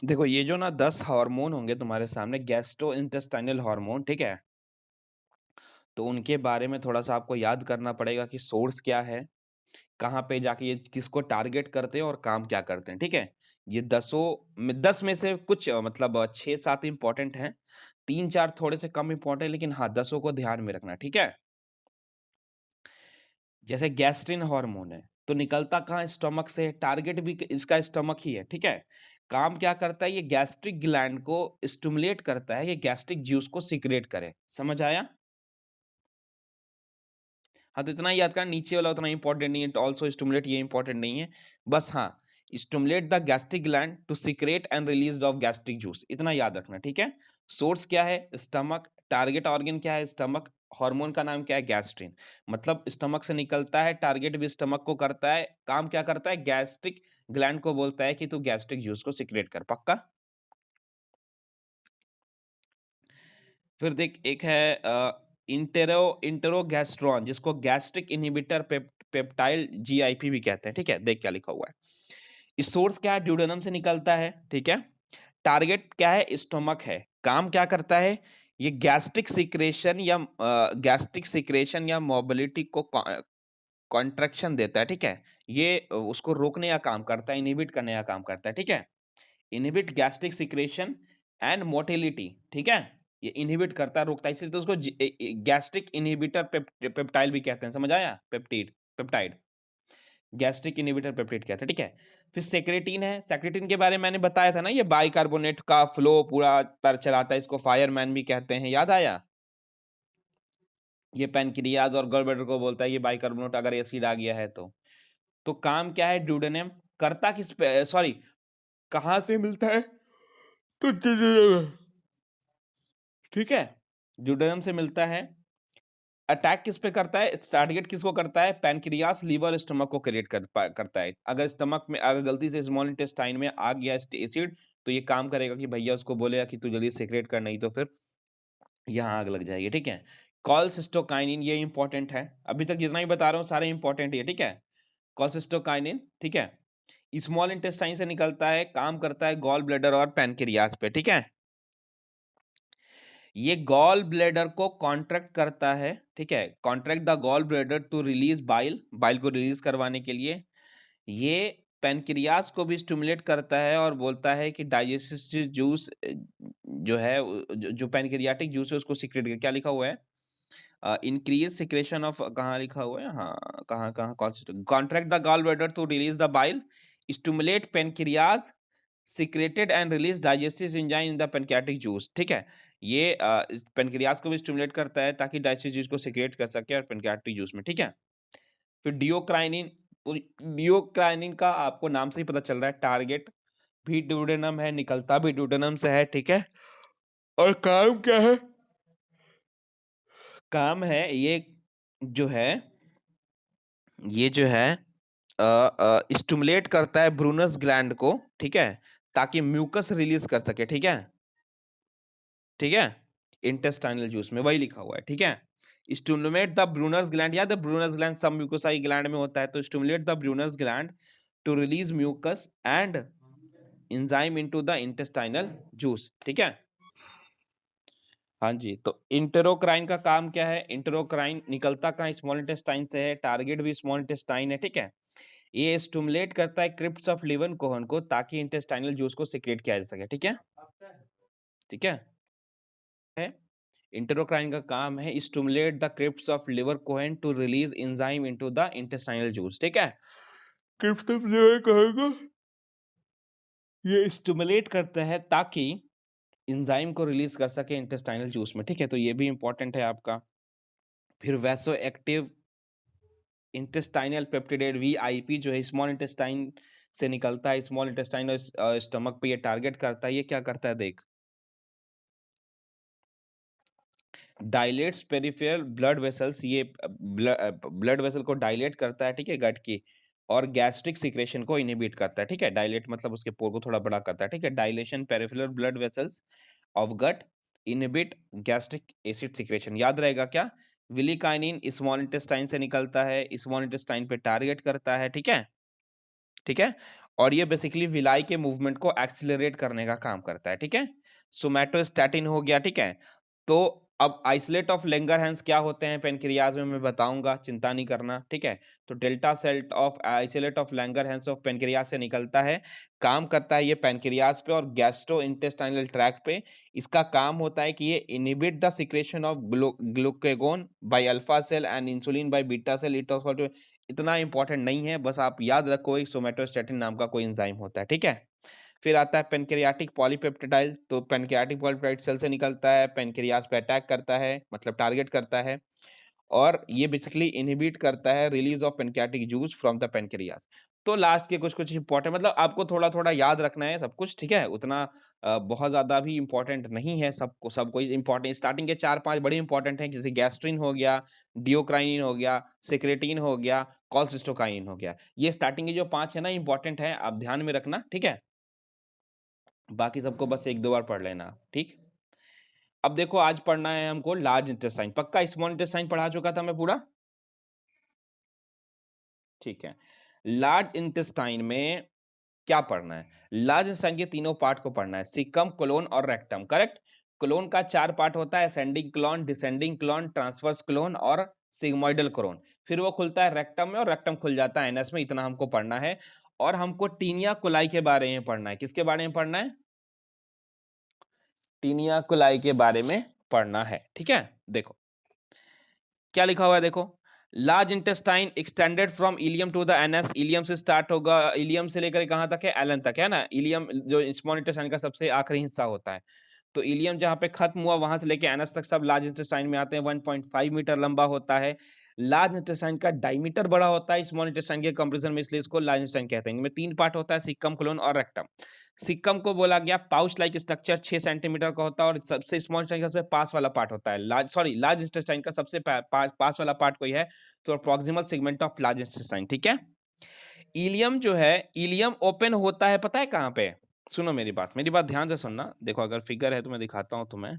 देखो ये जो ना 10 हार्मोन होंगे तुम्हारे सामने गैस्ट्रोइंटेस्टाइनल हार्मोन, ठीक है? तो उनके बारे में थोड़ा-सा आपको याद करना पड़ेगा कि सोर्स क्या है, कहाँ पे जाके ये किसको टारगेट करते हैं और काम क्या करते हैं, ठीक है? ये 10 में से कुछ मतलब 6-7 इम्पोर्टेंट हैं, 3-4 थोड़े से कम इम्पोर्टेंट लेकिन हाँ, 10 को ध्यान में रखना, ठीक है? जैसे गैस्ट्रिन हार्मोन है, तो निकलता कहाँ स्टमक से है, टारगेट भी इसका स्टमक ही है, ठीक है? काम क्या करता है ये गैस्ट्रिक ग्लैंड को स्टिमुलेट करता है, ये गैस्ट्रिक जूस को सीक्रेट करे, समझ आया? हाँ, तो इतना ही याद करना नीचे वाला उतना इम्पोर्टेंट नहीं है, आल्सो स्टिमुलेट ये इम्पोर्टेंट नहीं है। बस हाँ, stimulate the gastric gland to secrete and release of gastric juice इतना याद रखना, ठीक है? सोर्स क्या है? स्टमक, टारगेट ऑर्गन क्या है? स्टमक, हार्मोन का नाम क्या है? गैस्ट्रिन। मतलब स्टमक से निकलता है, टारगेट भी स्टमक को करता है, काम क्या करता है? गैस्ट्रिक ग्लैंड को बोलता है कि तू गैस्ट्रिक जूस को सीक्रेट कर, पक्का? फिर देख एक है इंटेरोगैस्ट्रॉन जिसको गैस्ट्रिक इनहिबिटर पेप्टाइल जीआईपी भी कहते हैं, ठीक है? देख क्या लिखा हुआ है। सोर्स क्या है? ड्यूडेनम से निकलता है, ठीक है? टारगेट क्या है? स्टमक है। काम क्या करता है? ये गैस्ट्रिक सिक्रेशन या मोबिलिटी को कॉन्ट्रैक्शन देता है, ठीक है? ये उसको रोकने का काम करता है, इनहिबिट करने का काम करता है, ठीक है? Inhibit gastric secretion and motility, ठीक है? ये इनहिबिट करता है, रोकता है, इसलिए तो उसको गैस्ट्रिक इनहिबिटर पेप्टाइल भी कहते हैं, समझ आया? पेप्टाइड गैस्ट्रिक इनहिबिटर पेप्टाइड कहते हैं, ठीक है? फिर सेक्रेटिन है, सेक्रेटिन के बारे में मैंने बताया था ना, ये बाइकार्बोनेट का फ्लो पूरा तर चलाता है, इसको फायरमैन भी कहते हैं, याद आया? ये पैनक्रियाज और गॉल ब्लैडर को बोलता है, ये बाइकार्बोनेट अगर एसिड आ गया है तो। तो काम क्या है ड्यूडेनम करता किस पे, सॉरी, कहाँ से मिलता है? तो ठीक है? ड्यूडेनम से मिलता है। अटैक किस पे करता है? टारगेट किसको करता है? पैनक्रियास, लीवर, स्टमक को क्रिएट करता है। अगर स्टमक में अगर गलती से स्मॉल इंटेस्टाइन में आ गया एसिड, तो ये काम करेगा कि भैया उसको बोलेगा कि तू जल्दी सीक्रेट कर, नहीं तो फिर यहाँ आग लग जाएगी, ठीक है? कॉलसिस्टोकाइनिन ये इंपॉर्टेंट है। अभी तक जितना ही बता रहा हूँ सारे इंपॉर्टेंट ही है, ठीक है? कॉलसिस्टोकाइनिन, ठीक है? स्मॉल इंटेस्टाइन से निकलता है, काम करता है गॉल ब्लैडर और पैनक्रियास पे, ठीक है? ये गॉल ब्लैडर को कॉन्ट्रैक्ट करता है, ठीक है? Contract the gall bladder to release bile, bile को रिलीज करवाने के लिए। ये पैनक्रियास को भी स्टिमुलेट करता है और बोलता है कि डाइजेस्टिव जूस जो है जो पैनक्रियाटिक जूस है उसको सीक्रेट कर, क्या लिखा हुआ है? इंक्रीज सिक्रेशन ऑफ, कहाँ लिखा हुआ है? हाँ, कहाँ कहाँ contract the gall bladder to release the bile, stimulate pancreas, secreted and release digestive enzyme in the pancreatic juice, ठीक है? ये इस पैनक्रियाज को भी स्टिमुलेट करता है ताकि डाइजेस्टिव जूस को सीक्रेट कर सके और पैनक्रियाटिक जूस में, ठीक है? फिर डियोक्राइनिन, तो डियोक्राइनिन का आपको नाम से ही पता चल रहा है, टारगेट भी ड्यूडेनम है, निकलता भी ड्यूडेनम से है, ठीक है? और काम क्या है? काम है ये जो है, ये जो है स्टिमुलेट करता है ब्रूनस ग्लैंड को, ठीक है? ताकि म्यूकस रिलीज कर सके, ठीक है? ठीक है? इंटेस्टाइनल जूस में वही लिखा हुआ है, ठीक है? स्टिमुलेट द ब्रूनस ग्लैंड, या the Brunner's gland submucosal gland में होता है, तो stimulate the Brunner's gland to release mucus and enzyme into the intestinal juice, ठीक है? हाँ जी, तो इंटेरोक्राइन का काम क्या है? इंटेरोक्राइन निकलता कहाँ? स्मॉल इंटेस्टाइन से है, टारगेट भी स्मॉल इंटेस्टाइन है, ठीक है? ये स्टिमुलेट करता है क्रिप्स ऑफ लिवन कोहन को ताकि इंटेस्टाइनल जूस को सीक्रेट किया जा सके, ठीक है? ठीक है? इंटेरोक्राइन का काम है stimulate the crypts of Lieberkuhn to release enzyme into the intestinal juice, ठीक है? क्रिप्स ऑफ लिवर कोहेन को ये स्टिमुलेट करता है ताकि एंजाइम को रिलीज कर सके इंटेस्टाइनल जूस में, ठीक है? तो ये भी इंपॉर्टेंट है आपका। फिर वैसो एक्टिव इंटेस्टाइनल पेप्टिडेट वीआईपी जो है स्मॉल इंटेस्टाइन से निकलता है, स्मॉल इंटेस्टाइन और स्टमक पे ये टारगेट करता है। ये क्या करता है देख, डायलेट्स पेरिफेरल ब्लड वेसल्स, ये ब्लड वेसल को डायलेट करता है, ठीक है, गट की, और गैस्ट्रिक सिक्रेशन को इनहिबिट करता है, ठीक है? डायलेट मतलब उसके पोर को थोड़ा बड़ा करता है, ठीक है? Dilation peripheral blood vessels of gut inhibit gastric acid secretion, याद रहेगा क्या? विलिकाइनिन स्मॉल इंटेस्टाइन से निकलता है, स्मॉल इंटेस्टाइन पे टारगेट करता है, ठीक है? ठीक है? और ये बेसिकली विलाई के मूवमेंट को एक्सेलरेट करने का काम करता है, ठीक है? सोमैटोस्टैटिन हो गया, ठीक है? तो अब आइसोलेट ऑफ लैंगरहैंस क्या होते हैं पैनक्रियाज में मैं बताऊंगा, चिंता नहीं करना, ठीक है? तो delta cell of islet of Langerhans of pancreas से निकलता है, काम करता है ये पैनक्रियाज पे और गैस्ट्रोइंटेस्टाइनल ट्रैक्ट पे। इसका काम होता है कि ये inhibit the secretion of glucagon by alpha cell and insulin by beta cell. इतना इंपॉर्टेंट नहीं है, बस आप याद रखो एक सोमैटोस्टैटिन नाम का कोई एंजाइम होता है, ठीक है? फिर आता है पेनक्रियाटिक पॉलीपेप्टाइड। तो पेनक्रियाटिक पॉलीपेप्टाइड सेल से निकलता है, पेनक्रियाज पे अटैक करता है, मतलब टारगेट करता है, और ये बेसिकली इनहिबिट करता है release of pancreatic juice from the pancreas. तो लास्ट के कुछ कुछ इंपॉर्टेंट, मतलब आपको थोड़ा थोड़ा याद रखना है सब कुछ, ठीक है? उतना बहुत ज्यादा भी इंपॉर्टेंट नहीं है, सबको इंपॉर्टेंट स्टार्टिंग के 4-5 बड़े इंपॉर्टेंट हैं, जैसे गैस्ट्रिन हो गया, डियोक्राइनिन हो गया, सेक्रेटिन हो गया, कॉलसिस्टोकाइन हो गया। ये स्टार्टिंग के जो 5 है ना इंपॉर्टेंट है, आप ध्यान में रखना, ठीक है? बाकी सबको बस 1-2 बार पढ़ लेना, ठीक? अब देखो आज पढ़ना है हमको लार्ज इंटेस्टाइन। पक्का स्मॉल इंटेस्टाइन पढ़ा चुका था मैं पूरा? ठीक है। लार्ज इंटेस्टाइन में क्या पढ़ना है? लार्ज इंटेस्टाइन के तीनों पार्ट को पढ़ना है, सीकम, कोलोन और रेक्टम, करेक्ट? कोलोन का 4 पार्ट होता है, ascending colon, descending colon, transverse colon और सिग्मोइडल कोलोन। फिर वो खुलता है रेक्टम में और रेक्टम खुल जाता है एनस में। इतना हमको पढ़ना है। और हमको टीनिया कोलाई के बारे में पढ़ना है। किसके बारे में पढ़ना है? टीनिया कोलाई के बारे में पढ़ना है, ठीक है? देखो क्या लिखा हुआ है, देखो। Large intestine extended from ileum to the anus. Ileum से स्टार्ट होगा, इलियम से लेकर कहां तक है? एलन तक, है ना? इलियम जो स्मॉल इंटेस्टाइन का सबसे आखिरी हिस्सा होता है। तो इलियम जहां पे खत्म हुआ वहां से लेके एनस तक सब लार्ज इंटेस्टाइन में आते हैं। 1.5 मीटर लंबा होता है। लार्ज इंटेस्टाइन का डायमीटर बड़ा होता है स्मॉल इंटेस्टाइन के कंपैरिजन में, इसलिए इसको लार्ज इंटेस्टाइन कहते हैं। इनमें 3 पार्ट होता है, सिक्कम, कोलोन और रेक्टम। सिक्कम को बोला गया पाउच लाइक स्ट्रक्चर 6 सेंटीमीटर का होता है, और सबसे स्मॉल इंटेस्टाइन का सबसे पास वाला पार्ट होता है। लार्ज इंटेस्टाइन का सबसे पास वाला पार्ट कोई है तो proximal segment of large intestine, ठीक है? इलियम जो है, इलियम ओपन होता है पता है कहां पे? सुनो मेरी बात ध्यान से सुनना। देखो अगर फिगर है तो मैं दिखाता हूं तुम्हें।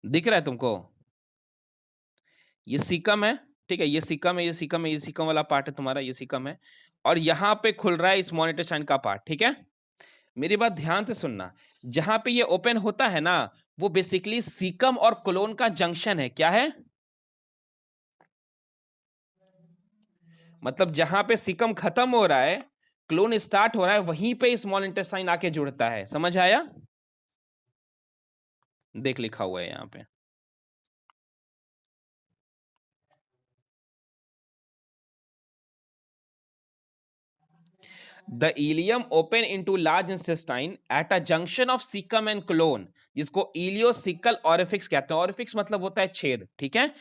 दिख रहा है तुमको? ये सीकम है, ठीक है? ये सीकम है, ये सीकम है, ये सीकम वाला पार्ट है तुम्हारा, ये सीकम है। और यहाँ पे खुल रहा है इस मोनेटेशन का पार्ट, ठीक है? मेरी बात ध्यान से सुनना। जहां पे ये ओपन होता है ना, वो बेसिकली सीकम और कोलोन का जंक्शन है। क्या है? मतलब जहां पे सीकम खत्म हो रहा है, क्लोन स्टार्ट हो रहा है, वहीं पे स्मॉल इंटेस्टाइन आके जुड़ता है। समझ आया? देख लिखा हुआ है यहाँ पे। The ileum open into large intestine at a junction of cecum and colon, जिसको इलियोसिकल ऑरिफिक्स कहते हैं। ऑरिफिक्स मतलब होता है छेद, ठीक है?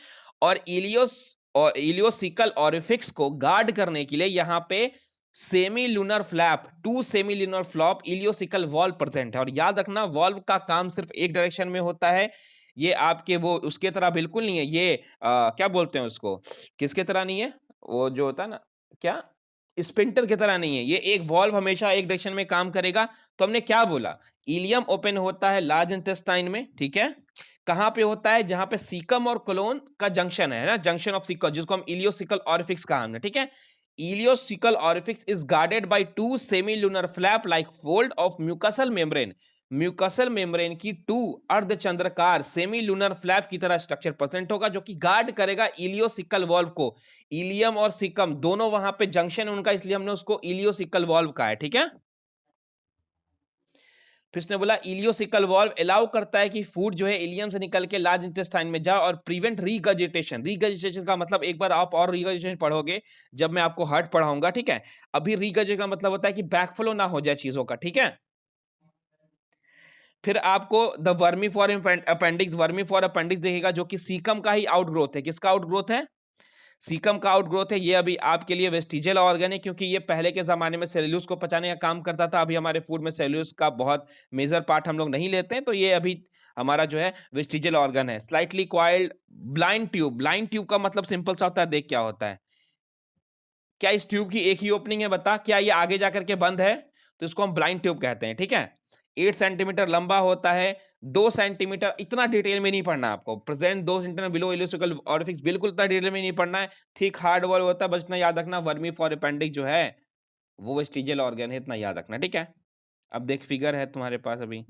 और इलियोसिकल ऑरिफिक्स को गार्ड करने के लिए यहाँ पे semi lunar flap, 2 semi lunar flop ileocaecal valve present है। और याद रखना वॉल्व का काम सिर्फ एक डायरेक्शन में होता है। ये आपके वो उसके तरह बिल्कुल नहीं है। ये क्या बोलते हैं उसको, किसके तरह नहीं है? वो जो होता है ना, क्या, स्पिंटर की तरह नहीं है। ये एक वॉल्व हमेशा एक डायरेक्शन में काम करेगा। तो हमने क्या बोला? इलियम ओपन होता है लार्ज इंटेस्टाइन में, ठीक है? कहां पे होता है? जहां पे सीकम और कोलोन का जंक्शन है ना, जंक्शन ऑफ सीकम, जिसको हम इलियोसिकल ऑरिफिक्स कहा हमने, ठीक है? Ileocecal orifice is guarded by 2 semi lunar flap like fold of mucosal membrane. Mucosal membrane की 2 अर्धचंद्राकार सेमी लूनर फ्लैप की तरह स्ट्रक्चर प्रेजेंट होगा, जो कि गार्ड करेगा इलियोसिकल वॉल्व को। इलियम और सिकम दोनों वहां पे जंक्शन है उनका, इसलिए हमने उसको इलियोसिकल वॉल्व कहा है, ठीक है? फिर उसने बोला इलियोसिकल वॉल्व अलाउ करता है कि फूड जो है इलियम से निकल के लार्ज इंटेस्टाइन में जाए और प्रिवेंट रीगर्जिटेशन। रीगर्जिटेशन का मतलब एक बार आप और रीगर्जिटेशन पढ़ोगे जब मैं आपको हार्ट पढ़ाऊंगा, ठीक है? अभी रीगर्जिटेशन का मतलब होता है कि बैकफ्लो ना हो जाए चीजों का, ठीक है? फिर आपको the vermi for appendix, vermi for appendix देखेगा, जो कि सीकम का ही आउटग्रोथ है। किसका आउटग्रोथ है? सीकम का आउटग्रोथ है। ये अभी आपके लिए वेस्टिजियल ऑर्गन है, क्योंकि ये पहले के जमाने में सेल्यूलोज को पचाने का काम करता था। अभी हमारे फूड में सेल्यूलोज का बहुत मेजर पार्ट हम लोग नहीं लेते हैं, तो ये अभी हमारा जो है वेस्टिजियल ऑर्गन है। Slightly coiled blind tube. Blind tube का मतलब सिंपल सा होता है, देख क्या होता है? क्या इस ट्यूब की एक ही ओपनिंग है? बता, क्या ये आगे जाकर के बंद है? तो इसको हम ब्लाइंड ट्यूब कहते हैं, ठीक है? 8 सेंटीमीटर लंबा होता है, 2 सेंटीमीटर, इतना डिटेल में नहीं पढ़ना आपको। Present 2 centimetre below ileocaecal orifice, बिल्कुल इतना डिटेल में नहीं पढ़ना है। थिक हार्ड वॉल होता है, बस इतना याद रखना, वर्मी फॉर अपेंडिक्स जो है वो वेस्टिजियल ऑर्गन है, इतना याद रखना, ठीक है। अब देख फिगर है तुम्हारे पास अभी,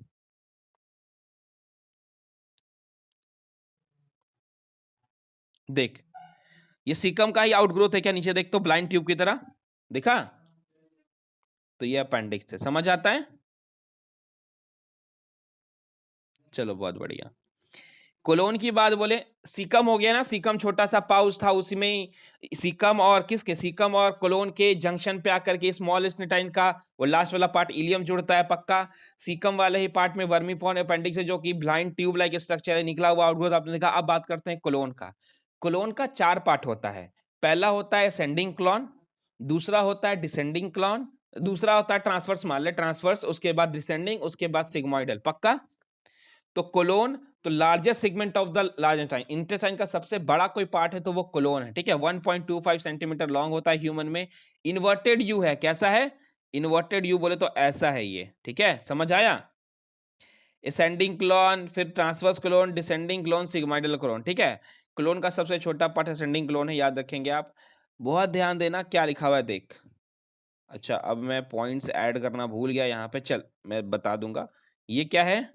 देख ये सीकम का ही आउटग्रोथ है क्या, नीचे देख तो ब्लाइंड ट्यूब की तरह दिखा, तो ये अपेंडिक्स है, समझ आता है। चलो बहुत बढ़िया। कोलोन की बात बोले, सीकम हो गया ना, सीकम छोटा सा पाउच था, उसमें सीकम और किसके, सीकम और कोलोन के जंक्शन पे आकर के स्मॉल स्नेटाइन का वो लास्ट वाला पार्ट इलियम जुड़ता है पक्का। सीकम वाले ही पार्ट में वर्मीफॉर्म अपेंडिक्स है, जो कि ब्लाइंड ट्यूब लाइक स्ट्रक्चर है, निकला हुआ आउटग्रोथ आपने देखा। अब बात करते हैं कोलोन का। कोलोन का 4 पार्ट होता है। पहला होता है असेंडिंग क्लॉन, दूसरा होता है डिसेंडिंग क्लॉन, दूसरा होता है ट्रांसवर्स, मान ले ट्रांसवर्स, उसके बाद डिसेंडिंग, उसके बाद सिग्मोइडल, पक्का। तो कोलोन, तो largest segment of the large intestine, intestine का सबसे बड़ा कोई पार्ट है तो वो कोलोन है, ठीक है। 1.25 सेंटीमीटर लॉन्ग होता है ह्यूमन में। इन्वर्टेड यू है, कैसा है, इन्वर्टेड यू बोले तो ऐसा है ये, ठीक है, समझ आया। असेंडिंग क्लोन, फिर transverse clone, descending clone, sigmoidal clone, ठीक है। क्लोन का सबसे छोटा पार्ट असेंडिंग क्लोन है, याद रखेंगे आप। बहुत ध्यान देना क्या लिखा हुआ है, देख। अच्छा, अब मैं पॉइंट्स ऐड करना भूल गया यहाँ पे, चल मैं बता दूंगा। ये क्या है,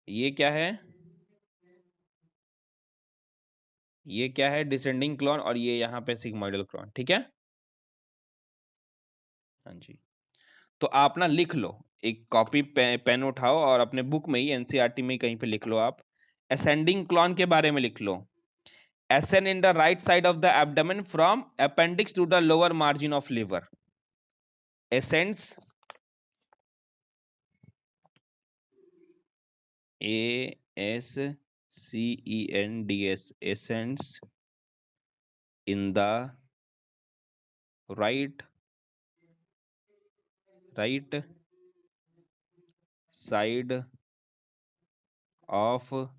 ये क्या है, ये क्या है, डिसेंडिंग क्लोन, और ये यहाँ पे सिग्मोइडल क्लोन, ठीक है। हाँ जी, तो आप ना लिख लो, एक कॉपी पेन उठाओ और अपने बुक में ही एनसीईआरटी में कहीं पे लिख लो आप। असेंडिंग क्लोन के बारे में लिख लो। ascend in the right side of the abdomen from appendix to the lower margin of liver. Ascends, ASCENDS, ascends in the right side of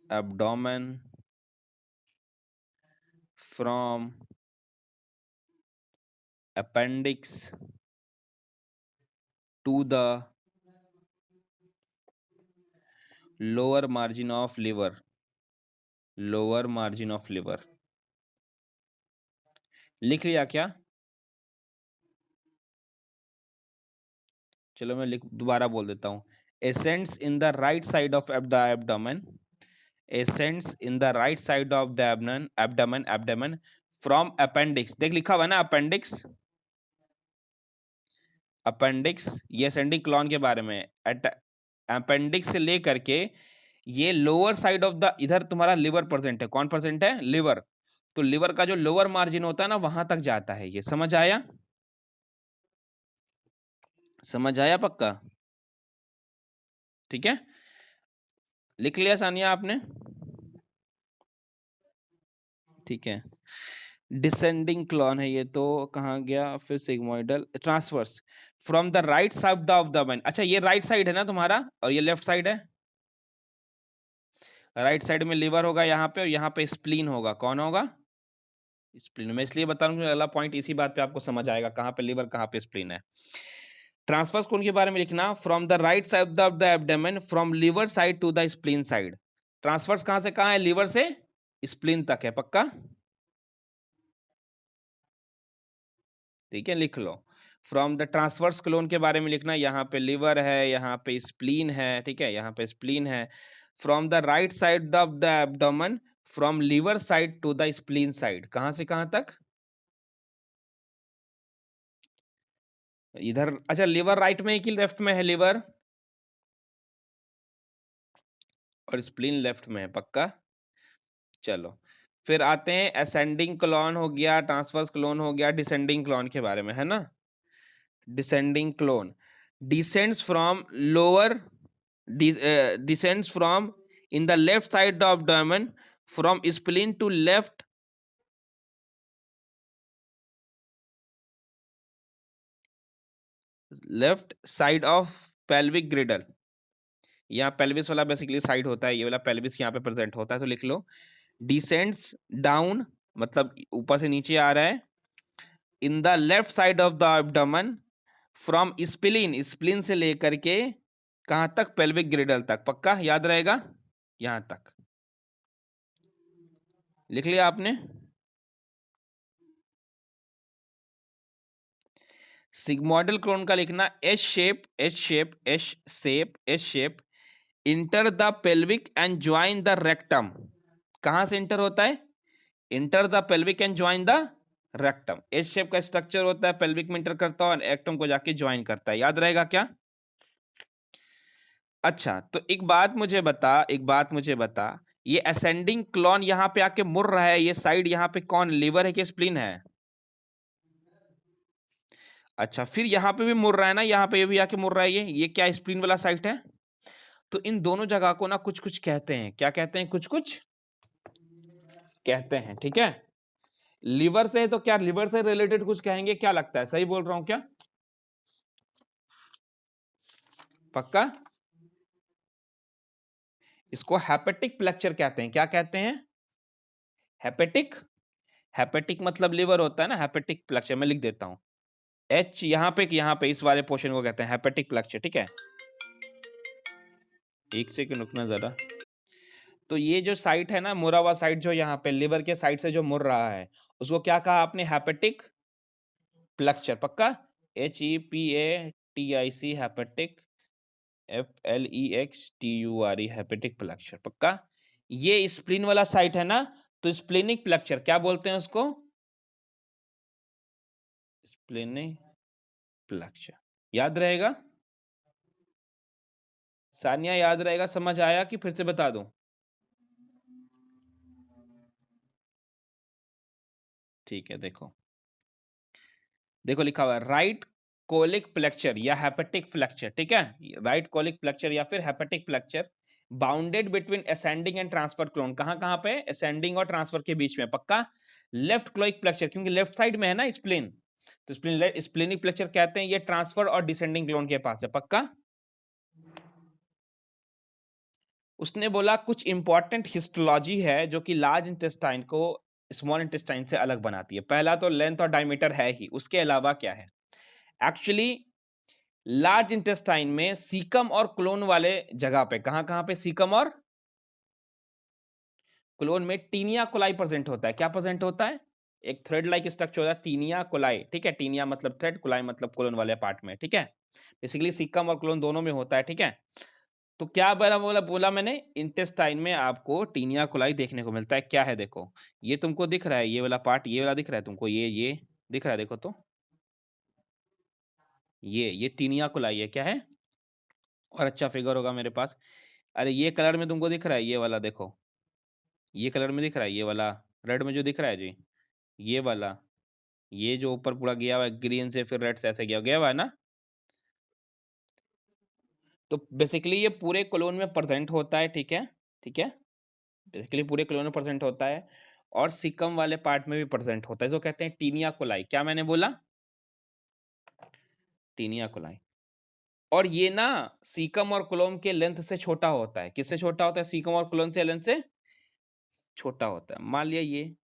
abdomen from appendix to the lower margin of liver, lower margin of liver. लिख लिया क्या, चलो मैं लिख दोबारा बोल देता हूँ। ascends in the right side of the abdomen, ascends in the right side of the abdomen from appendix, देख लिखा हुआ है ना appendix, appendix, ये ascending colon के बारे में। appendix से लेकर के ये लोअर साइड ऑफ द, इधर तुम्हारा लिवर प्रेजेंट है, कौन प्रेजेंट है, लिवर। तो लिवर का जो लोअर मार्जिन होता है ना, वहां तक जाता है ये, समझ आया, समझ आया पक्का, ठीक है। लिख लिया सानिया आपने, ठीक है। डिसेंडिंग क्लॉन है ये, तो कहाँ गया, फिर sigmoidal, transverse from the right side of the man. अच्छा, ये राइट साइड है ना तुम्हारा, और ये लेफ्ट साइड है। राइट साइड में लिवर होगा यहाँ पे, और यहाँ पे स्प्लीन होगा, कौन होगा, स्प्लीन। मैं इसलिए बता रहा हूँ, अगला पॉइंट इसी बात पे आपको समझ आएगा, कहाँ पे लिवर कहाँ पे स्प्लीन है। ट्रांसवर्स कोन के बारे में लिखना, from the right side of the abdomen from liver side to the spleen side. Transverse कहाँ से कहाँ है, लिवर से स्प्लीन तक है, पक्का, ठीक है, लिख लो। फ्रॉम द ट्रांसवर्स क्लोन के बारे में लिखना, यहाँ पे लिवर है, यहाँ पे स्प्लीन है, ठीक है, यहाँ पे स्प्लीन है। From the right side of the abdomen from liver side to the spleen side, कहाँ से कहाँ तक, इधर। अच्छा, लिवर राइट में है कि लेफ्ट में है लिवर, और स्प्लीन लेफ्ट में है, पक्का। चलो फिर आते हैं, असेंडिंग क्लोन हो गया, ट्रांसवर्स क्लोन हो गया, डिसेंडिंग क्लोन के बारे में है ना। Descending clone descends from lower descends from in the left side of abdomen from spleen to left side of pelvic girdle। यहाँ पेल्विस वाला बेसिकली साइड होता है, ये वाला पेल्विस यहाँ पे प्रेजेंट होता है, तो लिख लो descends डाउन, मतलब ऊपर से नीचे आ रहा है, in the left side of the abdomen from spleen, spleen से लेकर के कहां तक? पेल्विक ग्रिडल तक। पक्का याद रहेगा? यहां तक लिख लिया आपने? सिग्मोइडल क्लोन का लिखना S shape, S shape, S shape, S shape, enter the pelvic and join the rectum. कहां से इंटर होता है? Enter the pelvic and join the rectum. S shape का स्ट्रक्चर होता है, पेल्विक में इंटर करता है और रेक्टम को जाके ज्वाइन करता है। याद रहेगा क्या? अच्छा, तो एक बात मुझे बता, एक बात मुझे बता, ये असेंडिंग क्लोन यहां पे आके मुड़ रहा है, ये साइड यहां पे कौन, लीवर है कि स्प्लीन है? अच्छा, फिर यहाँ पे भी मुड़ रहा है ना, यहाँ पे ये भी आके मुड़ रहा है, ये क्या स्प्लीन वाला साइट है? तो इन दोनों जगह को ना कुछ कुछ कहते हैं। क्या कहते हैं? कुछ कुछ कहते हैं, ठीक है। लिवर से है तो क्या लिवर से रिलेटेड कुछ कहेंगे? क्या लगता है, सही बोल रहा हूं क्या? पक्का? इसको हेपेटिक फ्लैक्चर कहते हैं। क्या कहते हैं? हेपेटिक। हेपेटिक मतलब लिवर होता है ना, हेपेटिक फ्लैक्चर मैं लिख देता हूं। एच यहाँ पे इस वाले पोर्शन को कहते हैं हेपेटिक फ्लैक्चर, ठीक है। एक सेकंड रुकना जरा। तो ये जो साइट है ना, मुड़ा हुआ साइट जो यहाँ पे लिवर के साइड से जो मुड़ रहा है, उसको क्या कहा आपने? Hepatic flexure. पक्का? HEPATIC hepatic, FLEXTURE hepatic flexure. पक्का? ये स्प्लीन वाला साइट है ना, तो स्प्लेनिक फ्लैक्चर क्या बोलते हैं उसको? Splenic flexure. याद रहेगा? सानिया याद रहेगा? समझ आया कि फिर से बता दूं? ठीक है, देखो देखो लिखा हुआ है राइट कोलिक फ्लैक्चर या हेपेटिक फ्लैक्चर, ठीक है। राइट कोलिक फ्लैक्चर या फिर hepatic flexure bounded between ascending and transverse colon. कहां कहां पे? असेंडिंग और ट्रांसफर के बीच में। पक्का? लेफ्ट क्लोइक फ्लैक्चर, क्योंकि लेफ्ट साइड में है ना स्प्लीन, तो स्प्लीनिक फ्लैक्चर कहते हैं। ये ट्रांसफर और डिसेंडिंग क्लोन के पास है। पक्का? उसने बोला कुछ इंपॉर्टेंट हिस्टोलॉजी है जो कि लार्ज इंटेस्टाइन को स्मॉल इंटेस्टाइन से अलग बनाती है। पहला तो लेंथ और डायमीटर है ही, उसके अलावा क्या है? एक्चुअली लार्ज इंटेस्टाइन में सीकम और क्लोन वाले जगह पे, कहां कहां पे? सीकम और क्लोन में टीनिया कोलाई प्रेजेंट होता है। क्या प्रेजेंट होता है? एक थ्रेड लाइक स्ट्रक्चर होता है, टीनिया कोलाई, ठीक है। टीनिया मतलब थ्रेड, कोलाई मतलब क्लोन वाले पार्ट में, ठीक है। बेसिकली सीकम और क्लोन दोनों में होता है, ठीक है। तो क्या बोला बोला मैंने? इंटेस्टाइन में आपको टीनिया कोलाई देखने को मिलता है। क्या है? देखो, ये तुमको दिख रहा है, ये वाला पार्ट, ये वाला दिख रहा है तुमको, ये दिख रहा है, देखो तो, ये टीनिया कोलाई है। क्या है? और अच्छा फिगर होगा मेरे पास। अरे ये कलर में तुमको दिख रहा है, ये वाला देखो, ये कलर में दिख रहा है, ये वाला रेड में जो दिख रहा है जी, ये वाला, ये जो ऊपर पूरा गया हुआ है ग्रीन से फिर रेड से ऐसे गया गया हुआ है ना। तो बेसिकली ये पूरे कॉलोन में प्रेजेंट होता है, ठीक है, ठीक है। बेसिकली पूरे कॉलोन में प्रेजेंट होता है और सिकम वाले पार्ट में भी प्रेजेंट होता है, जो कहते हैं टीनिया कोलाई। क्या मैंने बोला? Taenia coli. और ये ना सीकम और कोलोम के लेंथ से छोटा होता है। किससे छोटा होता है? सीकम और कोलोन से लेंथ से छोटा होता है। मान लिया ये।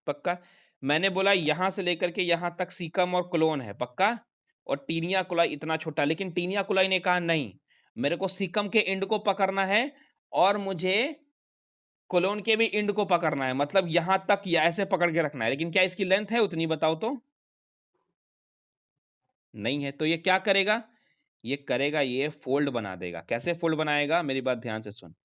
पक्का? मैंने बोला यहां से लेकर के यहां तक सीकम और क्लोन है। पक्का? और टीनिया कोलाई इतना छोटा, लेकिन टीनिया कोलाई ने कहा नहीं, मेरे को सीकम के एंड को पकड़ना है और मुझे कोलोन के भी एंड को पकड़ना है, मतलब यहां तक या ऐसे पकड़ के रखना है। लेकिन क्या इसकी लेंथ है उतनी? बताओ तो। नहीं है। तो ये क्या करेगा? ये करेगा, ये फोल्ड बना देगा। कैसे फोल्ड बनाएगा? मेरी बात ध्यान से सुन।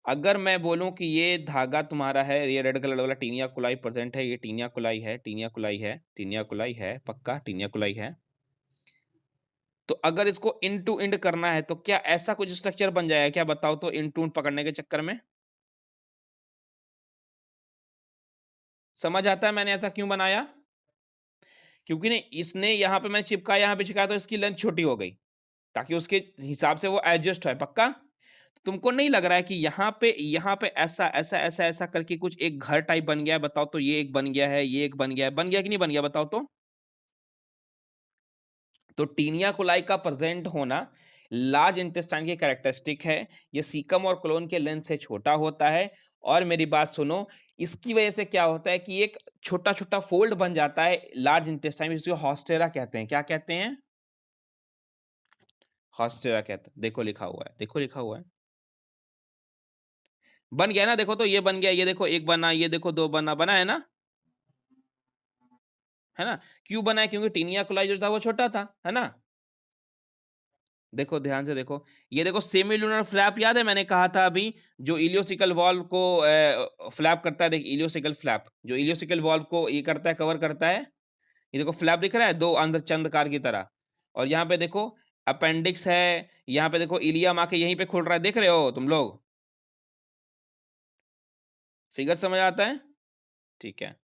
अगर मैं बोलूं कि ये धागा तुम्हारा है, ये रेड कलर वाला टीनिया कुलाई प्रेजेंट है, ये टीनिया कुलाई है, टीनिया कुलाई है, टीनिया कुलाई है, पक्का टीनिया कुलाई है। तो अगर इसको इन टू इंड करना है तो क्या ऐसा कुछ स्ट्रक्चर बन जाएगा क्या? बताओ तो, इन टू इंड पकड़ने के चक्कर में। समझ आता है मैंने ऐसा क्यों बनाया? क्योंकि नहीं, इसने यहाँ पे मैं चिपका, यहाँ पे चिपकाया तो इसकी लेंथ छोटी हो गई, ताकि उसके हिसाब से वो एडजस्ट है। पक्का? तुमको नहीं लग रहा है कि यहाँ पे ऐसा ऐसा ऐसा ऐसा करके कुछ एक घर टाइप बन गया है? बताओ तो, ये एक बन गया है, ये एक बन गया है, बन गया कि नहीं बन गया? बताओ तो। तो टीनिया कोलाई का प्रेजेंट होना, लार्ज इंटेस्टाइन की कैरेक्टरिस्टिक है, ये सीकम और कोलोन के लेंथ से छोटा होता है। और मेरी बात सुनो, इसकी वजह से क्या होता है कि एक छोटा-छोटा फ़ोल्ड बन जाता है लार्ज इंटेस्टाइन में, जिसको हॉस्टेरा कहते हैं। क्या कहते हैं? हॉस्टेरा कहते हैं। देखो लिखा हुआ है, देखो लिखा हुआ है। बन गया ना, देखो तो ये बन गया, ये देखो 1 बना, ये देखो 2 बना, बना है ना? है ना? क्यों बना है? क्योंकि टीनिया कोलाई जो था वो छोटा था, है ना? देखो ध्यान से देखो, ये देखो सेमीलुनर फ्लैप याद है मैंने कहा था अभी, जो इलियोसिकल वाल्व को फ्लैप करता है, देख इलियोसिकल फ्लैप, जो इलियोसिकल वाल्व को ये करता है, कवर करता है। ये देखो फ्लैप दिख रहा है 2 अंदर चंद्रकार की तरह। और यहाँ पे देखो अपेंडिक्स है, यहाँ पे देखो इलियम आके यहीं पे खुल रहा है, देख रहे हो तुम लोग? फिगर समझ आता है? ठीक है।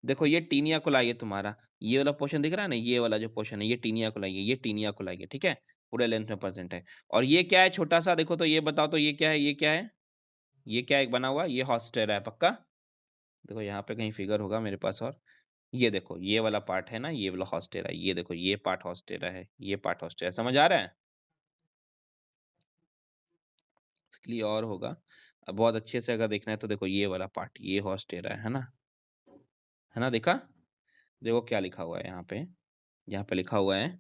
देखो ये टीनिया कोलाई है तुम्हारा, ये वाला पोर्शन दिख रहा है ना, ये वाला जो पोर्शन है ये टीनिया कोलाई है, ये टीनिया कोलाई है, ठीक है? पूरे लेंथ में प्रेजेंट है। और ये क्या है छोटा-सा, देखो तो ये बताओ तो ये क्या है, ये क्या है? ये क्या एक बना हुआ? ये हॉस्टेरा है, पक्का? देखो यहाँ पे कहीं फिगर होगा मेरे पास और ये देखो ये वाला पार्ट है ना, ये वाला हॉस्टेरा है, ये देखो ये पार्ट हॉस्टेरा है, ये पार्ट हॉस्टेरा है, समझ आ रहा है? क्लियर और होगा। अब बहुत अच्छे से अगर देखना है तो देखो ये वाला पार्ट, ये हॉस्टेरा है ना? है ना, देखा? देखो क्या लिखा हुआ है यहाँ पे लिखा हुआ है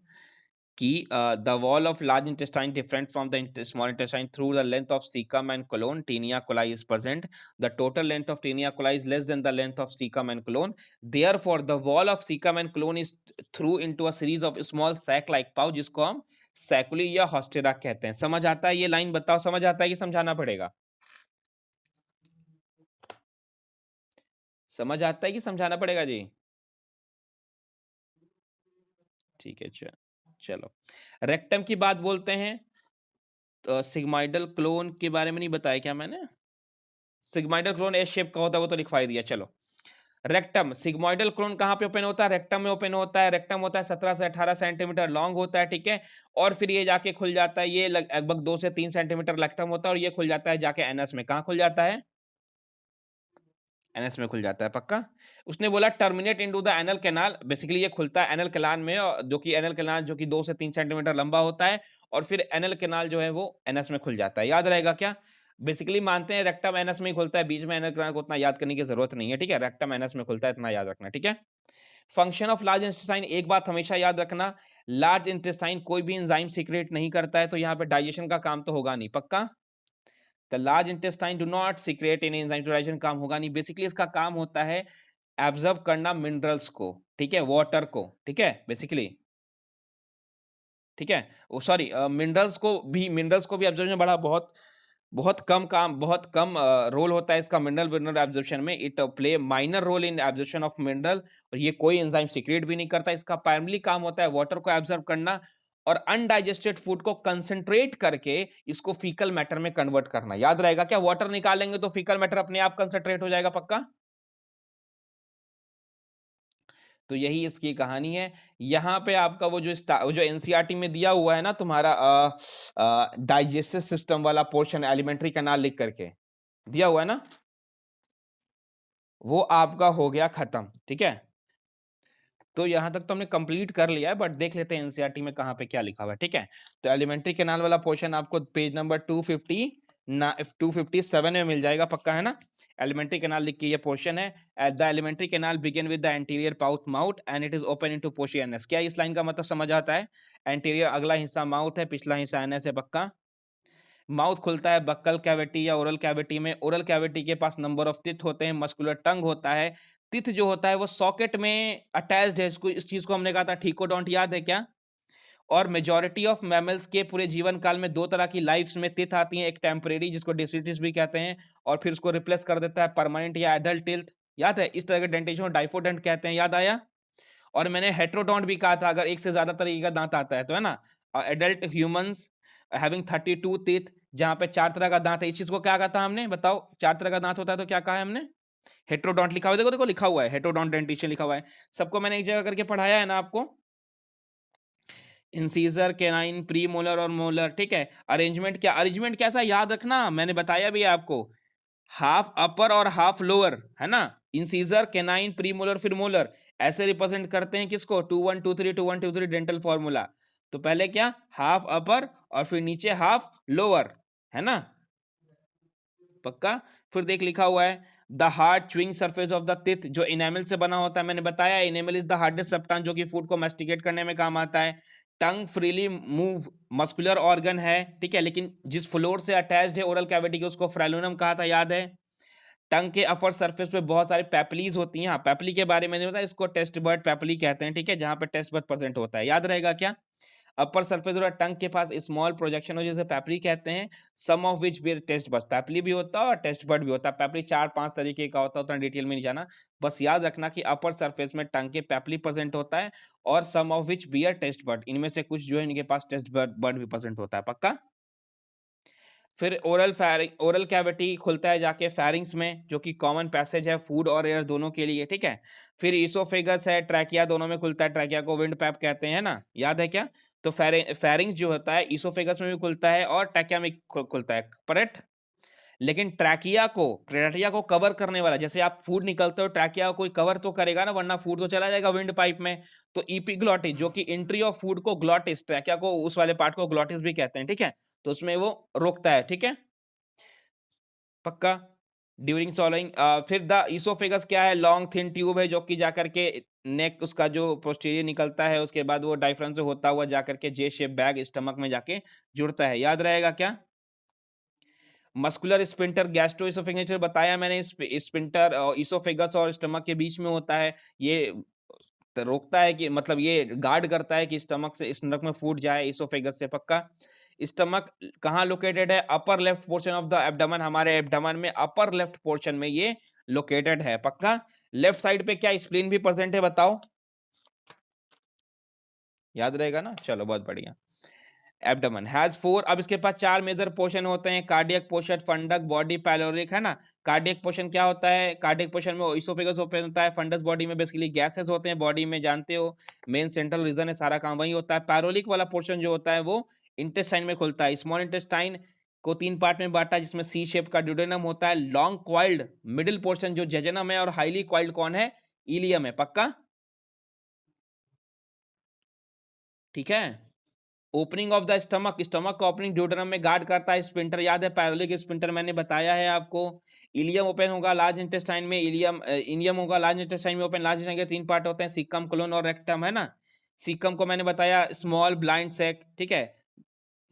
कि the wall of large intestine different from the small intestine through the length of caecum and colon taenia coli is present, the total length of taenia coli is less than the length of caecum and colon, therefore the wall of caecum and colon is through into a series of small sac like pouch, जिसको हम सैकुली या हॉस्टेरा कहते हैं। समझ आता है ये line? बताओ समझ आता है कि समझाना पड़ेगा? समझ आता है कि समझाना पड़ेगा जी? ठीक है, चलो रेक्टम की बात बोलते हैं। सिग्माइडल क्लोन के बारे में नहीं बताया क्या मैंने? सिग्माइडल क्लोन एस शेप का होता है, वो तो लिखवाई दिया। चलो रेक्टम, सिग्मोइडल क्लोन कहाँ पे ओपन होता है? रेक्टम में ओपन होता है। रेक्टम होता है 17 से 18 सेंटीमीटर लॉन्ग होता है, ठीक है? और फिर ये जाके खुल जाता है, ये लगभग 2 से 3 सेंटीमीटर रेक्टम होता है और ये खुल जाता है जाके एनस में। कहाँ खुल जाता है? एनएस में खुल जाता है, पक्का? उसने बोला terminate into the anal canal, basically ये खुलता है एनल कैनाल में, जो कि एनल कैनाल जो कि 2 से 3 सेंटीमीटर लंबा होता है और फिर एनल कैनाल जो है वो एनएस में खुल जाता है। याद रहेगा क्या? बेसिकली मानते हैं रेक्टम एनएस में ही खुलता है, बीच में एनल कैनाल को उतना याद करने की जरूरत नहीं है, ठीक है? रेक्टम एनएस में खुलता है, इतना याद रखना, ठीक है? फंक्शन ऑफ लार्ज इंटेस्टाइन, एक बात हमेशा याद रखना, लार्ज इंटेस्टाइन कोई भी एंजाइम सीक्रेट नहीं करता है, तो यहाँ पे डाइजेशन का काम तो होगा नहीं, पक्का? The large intestine do not secret in enzyme, तो डाइजेशन काम होगा नहीं। बेसिकली इसका काम होता है एब्जॉर्ब करना मिनरल्स को, ठीक है? वाटर को, ठीक है? बेसिकली, ठीक है? ओ सॉरी, मिनरल्स को भी एब्जॉर्प्शन बड़ा बहुत बहुत कम काम, बहुत कम रोल होता है इसका मिनरल मिनरल एब्जॉर्प्शन में। It play minor role in absorption of mineral, और ये कोई एंजाइम सीक्रेट भी नहीं करता। इसका प्राइमरी काम होता है वाटर को एब्जॉर्ब करना और अनडाइजेस्टेड फूड को कंसंट्रेट करके इसको फीकल मैटर में कन्वर्ट करना। याद रहेगा क्या? वाटर निकालेंगे तो फीकल मैटर अपने आप कंसंट्रेट हो जाएगा, पक्का? तो यही इसकी कहानी है। यहाँ पे आपका वो जो एनसीईआरटी में दिया हुआ है ना तुम्हारा डाइजेस्टिव सिस्टम वाला पोर्शन, एलिमेंट्री कैनाल लिख करके दिया हुआ है ना, वो आपका हो गया खत्म, ठीक है? तो यहाँ तक तो हमने कंप्लीट कर लिया है, बट देख लेते हैं एनसीईआरटी में कहाँ पे क्या लिखा हुआ है, ठीक है? तो एलिमेंट्री कैनाल वाला पोर्शन आपको पेज नंबर 257 में मिल जाएगा, पक्का है ना? एलिमेंट्री कैनाल लिख के ये पोर्शन है, the alimentary canal begin with the anterior पाउथ mouth and it is open into portion एनएस। क्या इस लाइन का मतलब समझ आता है? एंटीरियर अगला हिस्सा माउथ है, पिछला हिस्सा एनएस है, पक्का? माउथ खुलता है बक्कल कैविटी या ओरल कैविटी में। ओरल कैविटी के पास नंबर ऑफ टीथ होते हैं, मस्कुलर टंग होता है। टीथ जो होता है वो सॉकेट में अटैच्ड है, इसको, इस चीज को हमने कहा था ठीकोडोंट, याद है क्या? और मेजॉरिटी ऑफ मैमल्स के पूरे जीवन काल में 2 तरह की लाइफ्स में टीथ आती हैं, एक टेम्परेरी जिसको डेसिटिस भी कहते हैं और फिर उसको रिप्लेस कर देता है परमानेंट या एडल्ट टीथ। याद है? इस तरह के डेंटेशन को डाइफोडेंट कहते हैं, याद आया? और मैंने हेटेरोडोंट भी कहा था, अगर एक से ज्यादा तरीके का दांत आता है तो, है ना? एडल्ट ह्यूमंस हैविंग 32 टीथ, जहां पे 4 तरह का दांत है। इस चीज को क्या कहा था हमने? बताओ, 4 तरह का दांत होता है तो क्या कहा है हमने? हेटेरोडोंट लिखा हुआ है, देखो देखो लिखा हुआ है, हेटेरोडोंट डेंटिशन लिखा हुआ है। सबको मैंने एक जगह करके पढ़ाया है ना आपको? इंसीजर, कैनाइन, प्री मोलर और मोलर, ठीक है? अरेंजमेंट क्या, अरेंजमेंट कैसा याद रखना, मैंने बताया भी है आपको, हाफ अपर और हाफ लोअर, है ना? इंसीजर, कैनाइन, प्री मोलर, फिर मोलर, ऐसे रिप्रेजेंट करते हैं किसको? 2 1 2 3 2 1 2 3 डेंटल फॉर्मूला। तो पहले क्या, हाफ अपर और फिर नीचे हाफ लोअर, है ना, पक्का। फिर देख लिखा हुआ है the hard chewing surface of the teeth, जो इनेमल से बना होता है, मैंने बताया enamel is the hardest substance जो कि फूड को मैस्टिकेट करने में काम आता है। टंग फ्रीली मूव, मस्कुलर ऑर्गन है, ठीक है, लेकिन जिस फ्लोर से अटैच्ड है ओरल कैविटी के उसको फ्रेलुनम कहा था, याद है। टंग के अपर सरफेस पे बहुत सारी पैपलीज होती हैं, हाँ पैपली के बारे में नहीं बताया, इसको टेस्ट बर्ड पैपली कहते हैं, ठीक है, जहां पे टेस्ट बर्ड प्रेजेंट होता है, याद रहेगा क्या। अपर सरफेस और टंग के पास स्मॉल प्रोजेक्शन हो जिसे पैपली कहते हैं, सम ऑफ विच भी टेस्ट बर्ड, पैपली भी होता है और टेस्ट बर्ड भी होता है। पैपली 4-5 तरीके का होता है, उतना डिटेल में नहीं जाना, बस याद रखना कि अपर सरफेस में टंग के पैपली प्रेजेंट होता है और some of which bear taste bud, इनमें से कुछ जो है इनके पास टेस्ट बर्ड बर्ड भी प्रेजेंट होता है, पक्का। फिर ओरल कैविटी खुलता है जाके फेरिंग्स में, जो कि कॉमन पैसेज है फूड और एयर दोनों के लिए, ठीक है। फिर ईसोफेगस है, ट्रैकिया दोनों में खुलता है, ट्रैकिया को विंड पैप कहते हैं ना, याद है क्या। तो फेरिंग्स जो होता है ईसोफेगस में भी खुलता है और ट्रैकिया में खुलता है, करेक्ट। लेकिन ट्रैकिया को कवर करने वाला, जैसे आप फूड निकलते हो ट्रैकिया को कोई कवर तो करेगा ना, वरना फूड तो चला जाएगा विंड पाइप में। तो इपिग्लॉटिस जो कि एंट्री ऑफ फूड को, ग्लॉटिस ट्रैकिया को उस वाले पार्ट को ग्लॉटिस भी कहते हैं, ठीक है, तो उसमें वो रोकता है, ठीक है, पक्का। ड्यूरिंग सॉलोइंग फिर द इसोफेगस क्या है, लॉन्ग थिन ट्यूब है जो कि जाकर के नेक उसका जो पोस्टीरियर निकलता है, उसके बाद वो डायफ्राम से होता हुआ जाकर के जे शेप बैग स्टमक में जाके जुड़ता है, याद रहेगा क्या। मस्कुलर स्पिंटर गैस्ट्रोइसोफेगस बताया मैंने, स्पिंटर इसोफेगस और स्टमक के बीच में होता है, ये रोकता है कि मतलब ये गार्ड करता है कि स्टमक में फूड जाए इसोफेगस से, पक्का। स्टमक कहाँ लोकेटेड है, upper left portion of the abdomen, हमारे एब्डोमेन में अपर लेफ्ट पोर्शन में ये लोकेटेड है, पक्का। लेफ्ट साइड पे क्या स्प्लीन भी प्रेजेंट है, बताओ, याद रहेगा ना, चलो बहुत बढ़िया। एब्डोमेन हैज 4, अब इसके पास 4 मेजर पोर्शन होते हैं, कार्डियक पोर्शन, फंडक, बॉडी, पैलोरिक, है ना। कार्डियक पोर्शन क्या होता है, कार्डियक पोर्शन में इसोफेगस ओपन होता है, फंडस बॉडी में बेसिकली गैसेस होते हैं बॉडी में, जानते हो, मेन सेंट्रल रीजन है, सारा काम वही होता है। पैरोलिक वाला पोर्शन जो होता है वो इंटेस्टाइन में खुलता है, स्मॉल इंटेस्टाइन को 3 पार्ट में बांटा जिसमें सी शेप का ड्यूडेनम होता है, लॉन्ग क्वाइल्ड मिडिल पोर्शन जो जेजनम है, और हाईली क्वाइल्ड कौन है, इलियम है, पक्का, ठीक है। Opening of the stomach, stomach का ओपनिंग ड्यूडेनम में गार्ड करता है स्पिंटर, याद है, पैरोलिक स्पिंटर मैंने बताया है आपको। इलियम ओपन होगा लार्ज इंटेस्टाइन में, इलियम होगा लार्ज इंटेस्टाइन में ओपन, लार्ज इंटेस्टाइन के 3 पार्ट होते हैं, सीकम, कोलन और रेक्टम, है ना। सीकम को मैंने बताया स्मॉल ब्लाइंड सैक, ठीक है,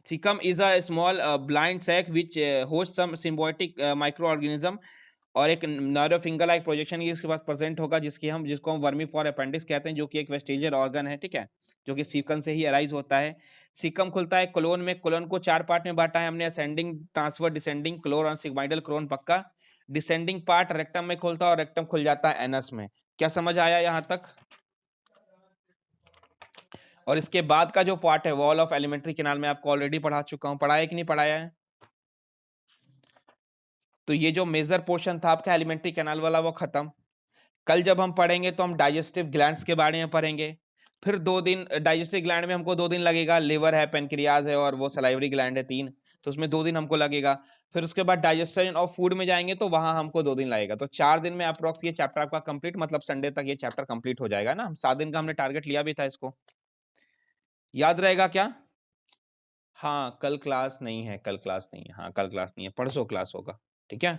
caecum is a small blind sac which host some symbiotic micro organism, और एक नर्व लाइक प्रोजेक्शन इसके पास प्रेजेंट होगा जिसको हम वर्मी फॉर अपेंडिक्स कहते हैं, जो कि एक वेस्टिजियल ऑर्गन है, ठीक है, जो कि सीकम से ही अराइज होता है। सीकम खुलता है कोलोन में, कोलोन को 4 पार्ट में बांटा है हमने, असेंडिंग, ट्रांसफर, डिसेंडिंग, क्लोर और सिग्माइडल क्रोन, पक्का। डिसेंडिंग पार्ट रेक्टम में खुलता है और रेक्टम खुल जाता है एनस में, क्या समझ आया यहां तक। और इसके बाद का जो पार्ट है वॉल ऑफ एलिमेंट्री कैनाल में आपको ऑलरेडी पढ़ा चुका हूं, पढ़ाया कि नहीं पढ़ाया है। तो ये जो मेजर पोर्शन था आपका एलिमेंट्री कैनाल वाला वो खत्म। कल जब हम पढ़ेंगे तो हम डाइजेस्टिव ग्लैंड्स के बारे में पढ़ेंगे। फिर 2 दिन डाइजेस्टिव ग्लैंड में हमको 2 दिन लगेगा, लिवर है, पेनक्रियाज है और वो सलाइवरी ग्लैंड है 3, तो उसमें 2 दिन हमको लगेगा। फिर उसके बाद डाइजेशन ऑफ फूड में जाएंगे तो वहां हमको 2 दिन लगेगा, तो 4 दिन में अप्रोक्स ये चैप्टर आपका कंप्लीट, मतलब संडे तक ये चैप्टर कंप्लीट हो जाएगा ना। 7 दिन का हमने टारगेट लिया भी था इसको, याद रहेगा क्या। हाँ कल क्लास नहीं है, कल क्लास नहीं है, हाँ कल क्लास नहीं है, परसों क्लास होगा, ठीक है।